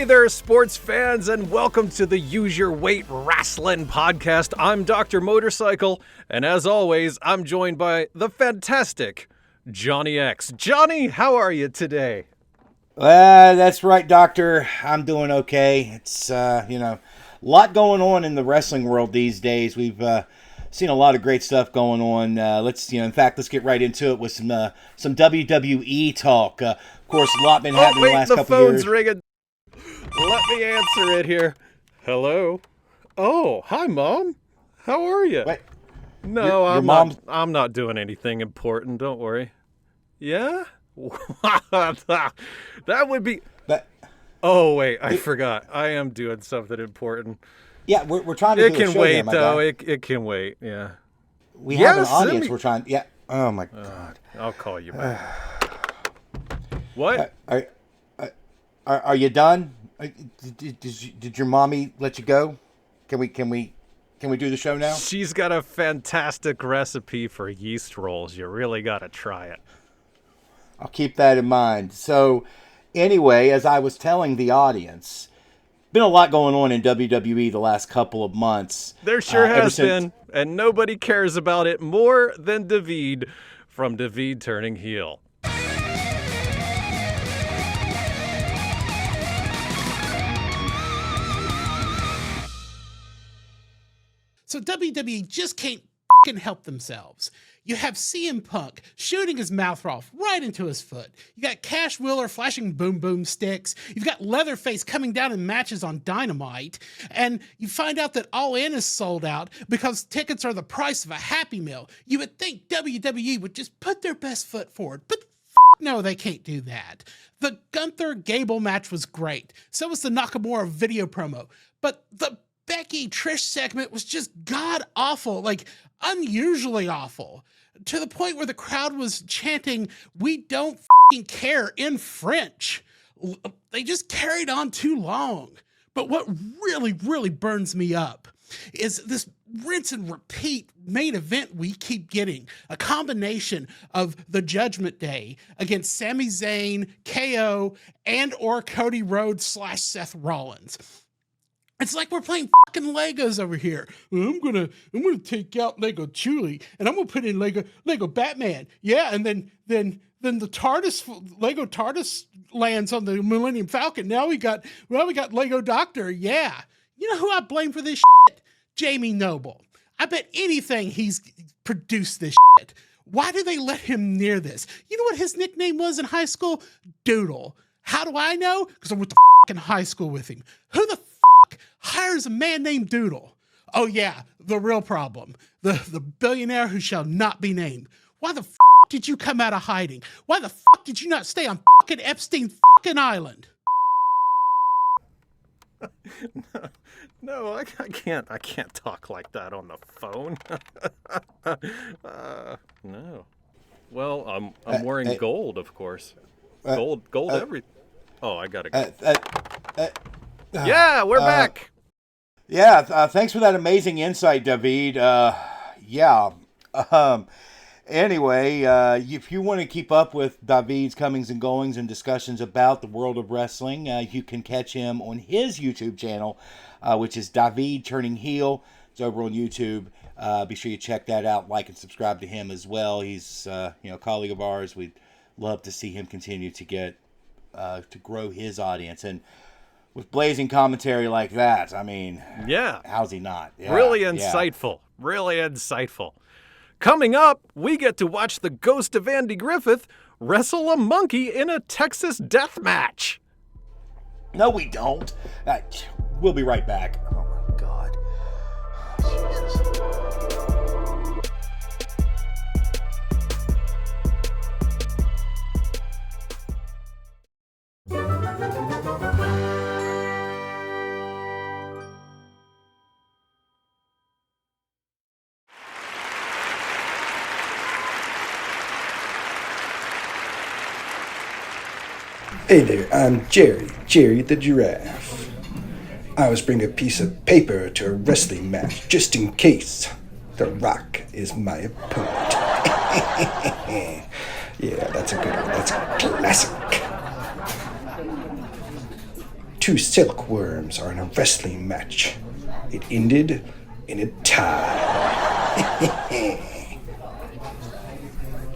there, sports fans, and welcome to the Use Your Weight Wrasslin podcast. I'm Dr. Motorcycle, and as always, I'm joined by the fantastic Johnny X. Johnny, how are you today? That's right, Doctor. I'm doing okay. It's, a lot going on in the wrestling world these days. We've seen a lot of great stuff going on. Let's get right into it with some WWE talk. Of course, a lot been happening the last couple of years. The phone's ringing. Let me answer it here. Hello? Oh, hi, Mom. How are you? Wait, no, your I'm not doing anything important. Don't worry. Yeah? That would be... Oh, wait, I forgot. I am doing something important. Yeah, we're trying to do a show. It can wait, my though. guy. It can wait, yeah. We have an audience. We're trying... Yeah. Oh, my God. I'll call you back. What? Are you done? Did your mommy let you go? Can we do the show now? She's got a fantastic recipe for yeast rolls. You really got to try it. I'll keep that in mind. So, anyway, as I was telling the audience, been a lot going on in WWE the last couple of months. There sure has been, and nobody cares about it more than David from David Turning Heel. So WWE just can't f***ing help themselves. You have CM Punk shooting his mouth off right into his foot. You got Cash Wheeler flashing boom boom sticks. You've got Leatherface coming down in matches on Dynamite. And you find out that All In is sold out because tickets are the price of a Happy Meal. You would think WWE would just put their best foot forward, but no, they can't do that. The Gunther Gable match was great. So was the Nakamura video promo. But the Becky Trish segment was just god awful, like unusually awful, to the point where the crowd was chanting, "We don't f***ing care" in French. They just carried on too long. But what really, really burns me up is this rinse and repeat main event we keep getting. A combination of the Judgment Day against Sami Zayn, KO, and or Cody Rhodes / Seth Rollins. It's like we're playing fucking Legos over here. I'm gonna take out Lego Chuli and I'm gonna put in Lego Batman. Yeah, and then the Lego TARDIS lands on the Millennium Falcon. Now we got Lego Doctor. Yeah. You know who I blame for this shit? Jamie Noble. I bet anything he's produced this shit. Why do they let him near this? You know what his nickname was in high school? Doodle. How do I know? Because I went to fucking high school with him. Who the hires a man named Doodle? Oh yeah, the real problem. The billionaire who shall not be named. Why the did you come out of hiding? Why the did you not stay on fucking Epstein fucking Island? No, I can't talk like that on the phone. No. Well, I'm wearing gold, of course. Gold every. Oh, I gotta go. Yeah, we're back. Yeah, thanks for that amazing insight, David. Anyway, if you want to keep up with David's comings and goings and discussions about the world of wrestling, you can catch him on his YouTube channel, which is David Turning Heel. It's over on YouTube. Be sure you check that out, like and subscribe to him as well. He's a colleague of ours. We'd love to see him continue to get to grow his audience. And with blazing commentary like that, I mean, yeah, how's he not? Yeah, really insightful. Yeah. Really insightful. Coming up, we get to watch the ghost of Andy Griffith wrestle a monkey in a Texas death match. No, we don't. We'll be right back. Oh, my God. Jesus. Hey there, I'm Jerry the Giraffe. I always bring a piece of paper to a wrestling match just in case The Rock is my opponent. Yeah, that's a good one. That's classic. two silkworms are in a wrestling match. It ended in a tie.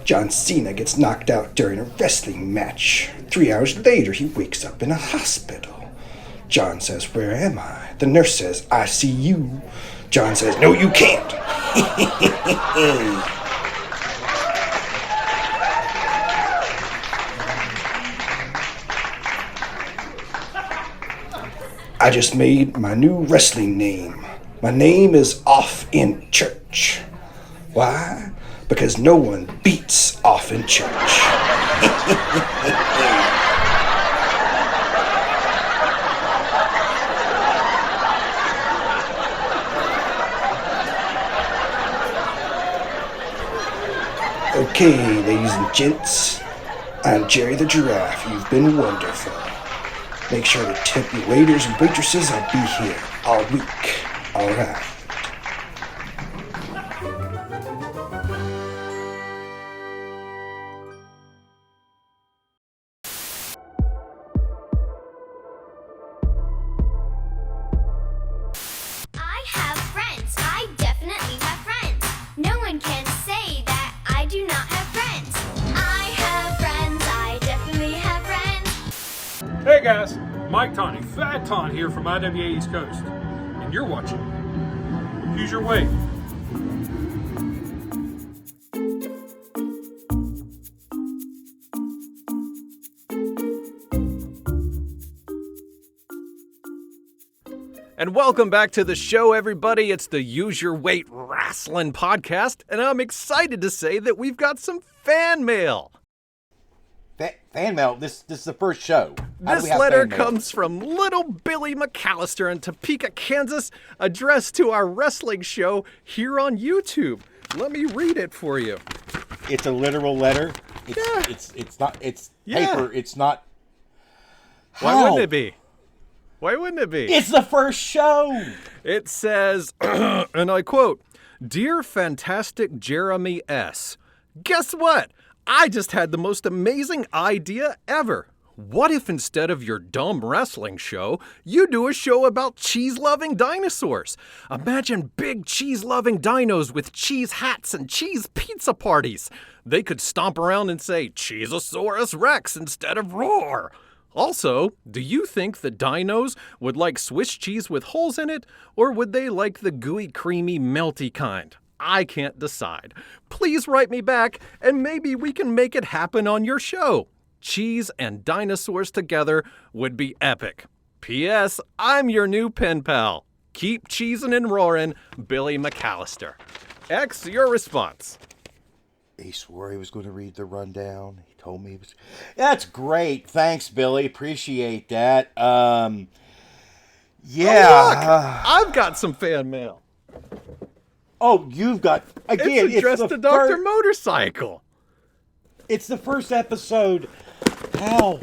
John Cena gets knocked out during a wrestling match. 3 hours later, he wakes up in a hospital. John says, "Where am I?" The nurse says, "I see you." John says, "No, you can't." I just made my new wrestling name. My name is Off in Church. Why? Because no one beats Off in Church. Okay, ladies and gents, I'm Jerry the Giraffe. You've been wonderful. Make sure to tip your waiters and waitresses. I'll be here all week. All right. I have friends. I definitely have friends. No one can say that I do not have friends. I have friends. I definitely have friends. Hey guys, Mike Tawny, Fat Ton here from IWA East Coast, and you're watching Use Your Weight. And welcome back to the show, everybody. It's the Use Your Weight Wrasslin podcast, and I'm excited to say that we've got some fan mail. Fan mail. This is the first show. How do This we have letter fan mail? comes from little Billy McAllister in Topeka, Kansas, addressed to our wrestling show here on YouTube. Let me read it for you. It's a literal letter. Yeah. It's not. It's Yeah. paper. It's not. Why How? wouldn't it be? Why wouldn't it be? It's the first show. It says, and I quote, "Dear fantastic Jeremy S., guess what? I just had the most amazing idea ever. What if instead of your dumb wrestling show, you do a show about cheese-loving dinosaurs? Imagine big cheese-loving dinos with cheese hats and cheese pizza parties. They could stomp around and say, Cheezosaurus Rex instead of roar. Also, do you think the dinos would like Swiss cheese with holes in it, or would they like the gooey, creamy, melty kind? I can't decide. Please write me back, and maybe we can make it happen on your show. Cheese and dinosaurs together would be epic. P.S. I'm your new pen pal. Keep cheesin' and roaring, Billy McAllister." X, your response. He swore he was going to read the rundown. He told me he was. That's great. Thanks, Billy. Appreciate that. Yeah. Oh, look, I've got some fan mail. Oh, you've got again. It's addressed to Dr. Motorcycle. It's the first episode. How?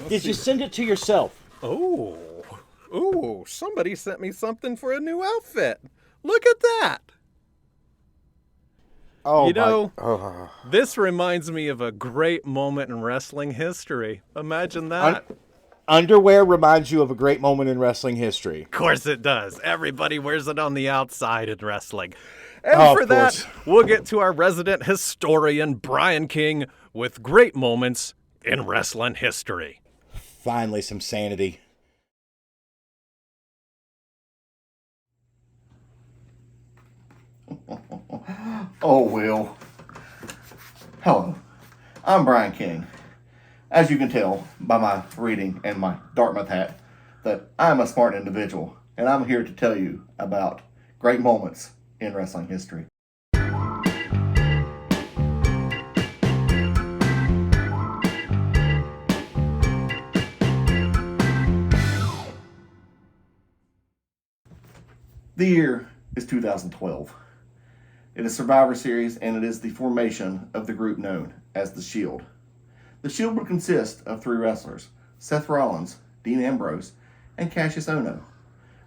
Did you send it to yourself? Oh, somebody sent me something for a new outfit. Look at that. Oh, You know, this reminds me of a great moment in wrestling history. Imagine that. Underwear reminds you of a great moment in wrestling history. Of course it does. Everybody wears it on the outside in wrestling. And Oh, for of that, course. we'll get to our resident historian, Brian King, with great moments in wrestling history. Finally, some sanity. Oh, Will. Hello, I'm Brian King. As you can tell by my reading and my Dartmouth hat, that I'm a smart individual, and I'm here to tell you about great moments in wrestling history. The year is 2012. It is Survivor Series, and it is the formation of the group known as The Shield. The Shield would consist of 3 wrestlers, Seth Rollins, Dean Ambrose, and Cassius Ohno.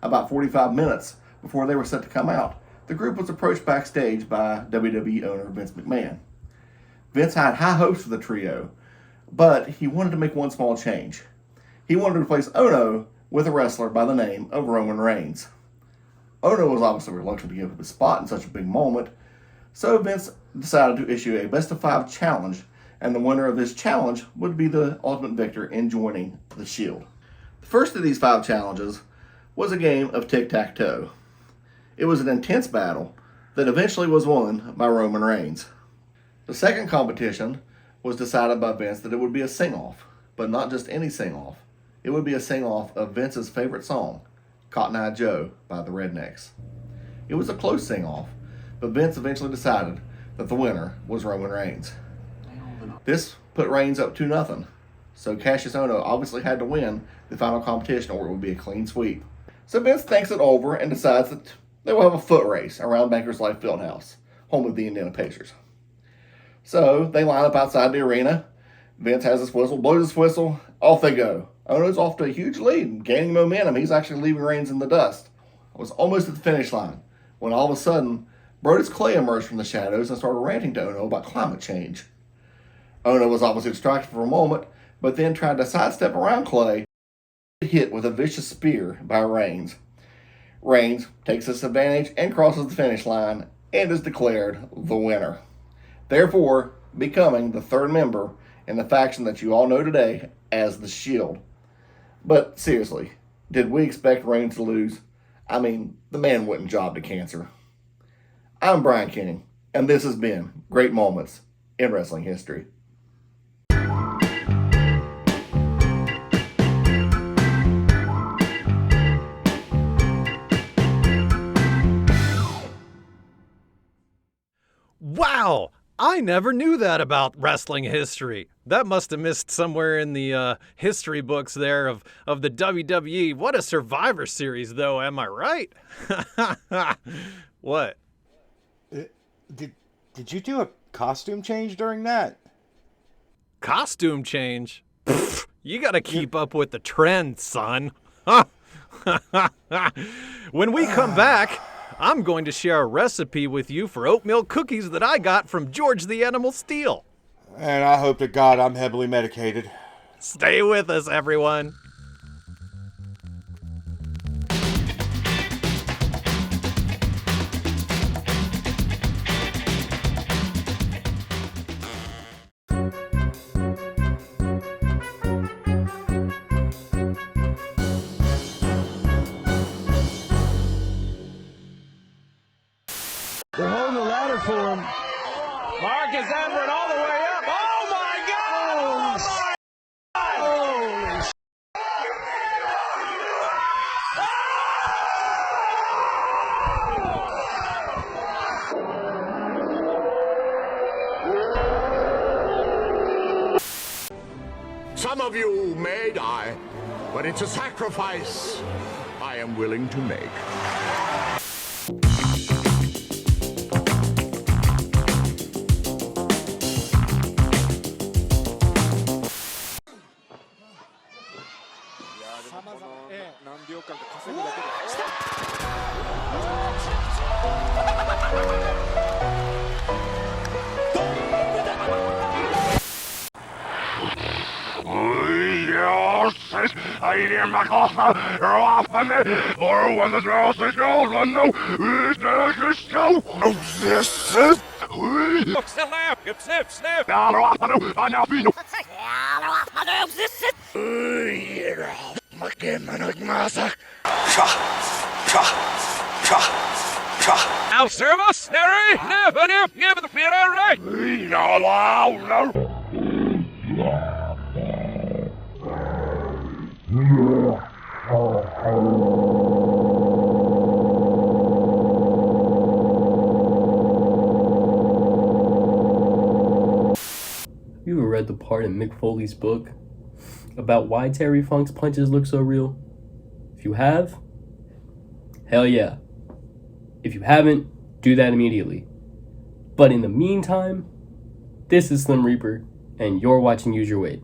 About 45 minutes before they were set to come out, the group was approached backstage by WWE owner Vince McMahon. Vince had high hopes for the trio, but he wanted to make one small change. He wanted to replace Ono with a wrestler by the name of Roman Reigns. Ono was obviously reluctant to give up his spot in such a big moment, so Vince decided to issue a best-of-5 challenge, and the winner of this challenge would be the ultimate victor in joining the Shield. The first of these 5 challenges was a game of tic-tac-toe. It was an intense battle that eventually was won by Roman Reigns. The second competition was decided by Vince that it would be a sing-off, but not just any sing-off. It would be a sing-off of Vince's favorite song, Cotton Eye Joe by the Rednecks. It was a close sing-off, but Vince eventually decided that the winner was Roman Reigns. This put Reigns up 2-0, so Cassius Ohno obviously had to win the final competition or it would be a clean sweep. So Vince thinks it over and decides that they will have a foot race around Bankers Life Fieldhouse, home of the Indiana Pacers. So they line up outside the arena. Vince has his whistle, blows his whistle, off they go. Ohno's off to a huge lead, gaining momentum. He's actually leaving Reigns in the dust. I was almost at the finish line when all of a sudden, Brodus Clay emerged from the shadows and started ranting to Ohno about climate change. Ohno was obviously distracted for a moment, but then tried to sidestep around Clay, hit with a vicious spear by Reigns. Reigns takes this advantage and crosses the finish line and is declared the winner, therefore becoming the third member in the faction that you all know today as the Shield. But seriously, did we expect Reigns to lose? I mean, the man wouldn't job to cancer. I'm Brian Kenning, and this has been Great Moments in Wrestling History. Wow! I never knew that about wrestling history. That must have missed somewhere in the history books there of the WWE. What a Survivor Series, though, am I right? What? Did you do a costume change during that? Costume change? Pfft, you gotta keep up with the trend, son. When we come back, I'm going to share a recipe with you for oatmeal cookies that I got from George the Animal Steel. And I hope to God I'm heavily medicated. Stay with us, everyone. They're holding the ladder for him. Marcus Everett all the way up. Oh my God! Oh my God! Holy sh**. Some of you may die, but it's a sacrifice I am willing to make. I hear my costa, often, or when the girls is gold, one no, is so. This is. Snip, snip. I now be no. Al service, Harry. Never, give the fear, right? No. You ever read the part in Mick Foley's book about why Terry Funk's punches look so real? If you have, hell yeah. If you haven't, do that immediately. But in the meantime, this is Slim Reaper, and you're watching Use Your Weight.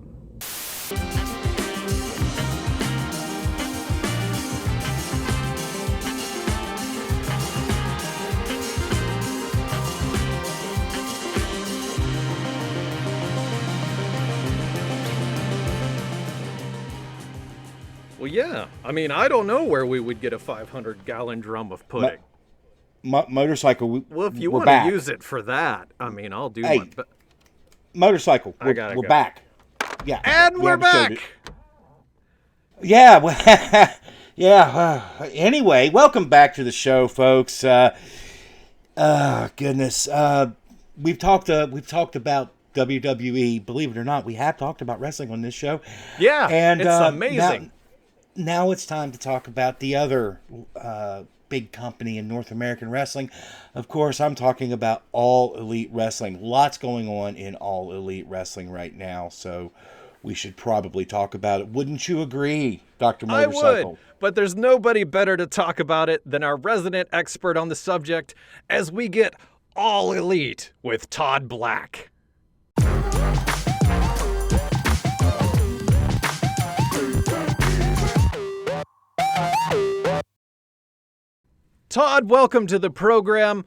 yeah. I mean, I don't know where we would get a 500-gallon drum of pudding. Motorcycle, Well, if you we're want back. to use it for that, I mean, I'll do Hey, one. But Motorcycle, I we're gotta go. back. Yeah. And we we're haven't showed back. it. Yeah, well, yeah. Anyway, welcome back to the show, folks. Goodness, we've talked about WWE. Believe it or not, we have talked about wrestling on this show. Yeah, and it's amazing. Now it's time to talk about the other big company in North American wrestling. Of course, I'm talking about All Elite Wrestling. Lots going on in All Elite Wrestling right now, so we should probably talk about it. Wouldn't you agree, Dr. Motorcycle? I would, but there's nobody better to talk about it than our resident expert on the subject as we get All Elite with Todd Black. Todd, welcome to the program.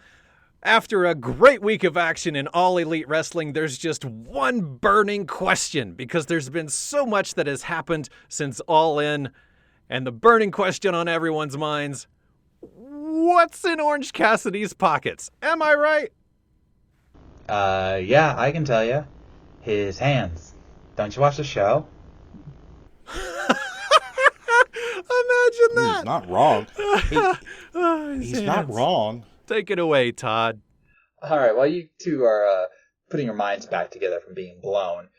After a great week of action in All Elite Wrestling, there's just one burning question because there's been so much that has happened since All In. And the burning question on everyone's minds, what's in Orange Cassidy's pockets? Am I right? Yeah, I can tell you. His hands. Don't you watch the show? Imagine that. He's not wrong. He's not wrong. Take it away, Todd. All right, while you two are putting your minds back together from being blown,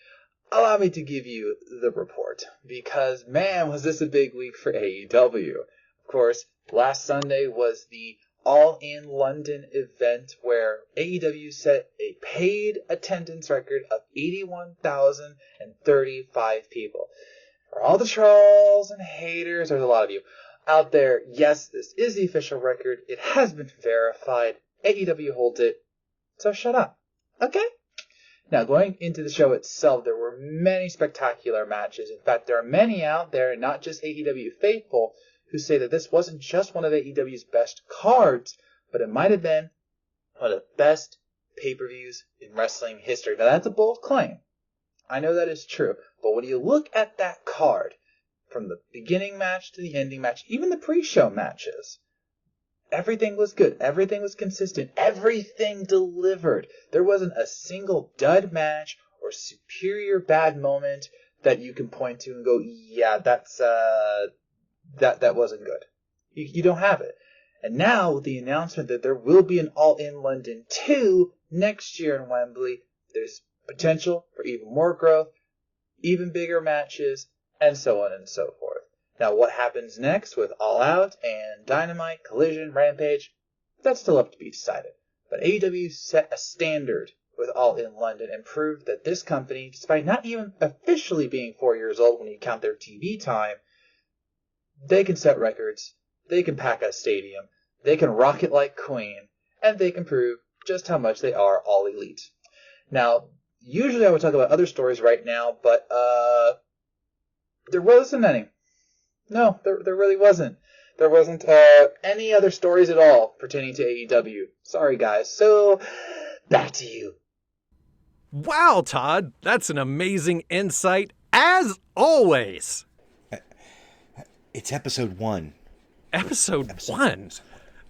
allow me to give you the report. Because, man, was this a big week for AEW. Of course, last Sunday was the All In London event where AEW set a paid attendance record of 81,035 people. For all the trolls and haters, there's a lot of you out there, yes, this is the official record. It has been verified. AEW holds it. So shut up. Okay? Now, going into the show itself, there were many spectacular matches. In fact, there are many out there, not just AEW faithful, who say that this wasn't just one of AEW's best cards, but it might have been one of the best pay-per-views in wrestling history. Now, that's a bold claim. I know that is true. But when you look at that card, from the beginning match to the ending match, even the pre-show matches, everything was good. Everything was consistent. Everything delivered. There wasn't a single dud match or superior bad moment that you can point to and go, yeah, that wasn't good. You don't have it. And now with the announcement that there will be an All In London 2 next year in Wembley, there's potential for even more growth, even bigger matches, and so on and so forth. Now, what happens next with All Out and Dynamite, Collision, Rampage, that's still up to be decided. But AEW set a standard with All In London and proved that this company, despite not even officially being 4 years old when you count their TV time, they can set records, they can pack a stadium, they can rock it like Queen, and they can prove just how much they are all elite. Now, usually I would talk about other stories right now, but there wasn't any. No, there really wasn't. There wasn't any other stories at all pertaining to AEW. Sorry, guys. So, back to you. Wow, Todd, that's an amazing insight, as always. It's episode 1. Episode 1?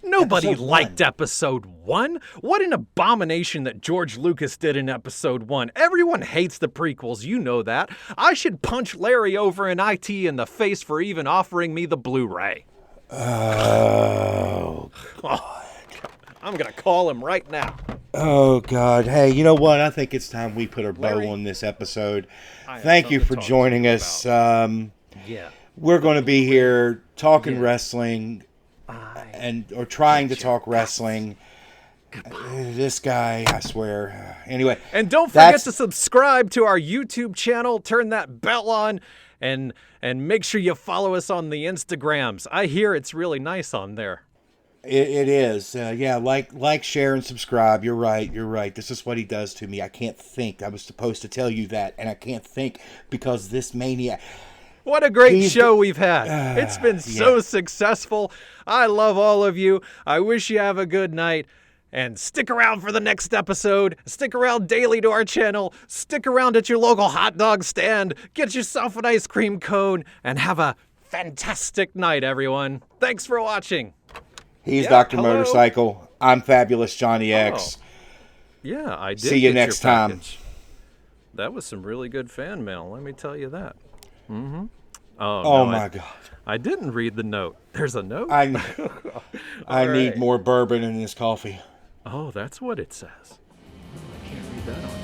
Nobody liked episode 1. What an abomination that George Lucas did in episode 1. Everyone hates the prequels, you know that. I should punch Larry over in IT in the face for even offering me the Blu-ray. Oh, God. I'm going to call him right now. Oh, God. Hey, you know what? I think it's time we put a bow Larry, on this episode. Thank you for joining us. Yeah. We're going to be here talking wrestling or trying to talk wrestling. This guy, I swear. Anyway. And don't forget to subscribe to our YouTube channel. Turn that bell on and make sure you follow us on the Instagrams. I hear it's really nice on there. It is. Yeah, like, share, and subscribe. You're right. This is what he does to me. I can't think. I was supposed to tell you that, and I can't think because this maniac. What a great show we've had. It's been so successful. I love all of you. I wish you have a good night. And stick around for the next episode. Stick around daily to our channel. Stick around at your local hot dog stand. Get yourself an ice cream cone and have a fantastic night, everyone. Thanks for watching. He's Dr. hello. Motorcycle. I'm Fabulous Johnny X. Yeah, I did. See you get next your time. package. That was some really good fan mail, let me tell you that. Mm-hmm. Oh, Oh, no, my God. I didn't read the note. There's a note? I All need right. more bourbon in this coffee. Oh, that's what it says. I can't read that on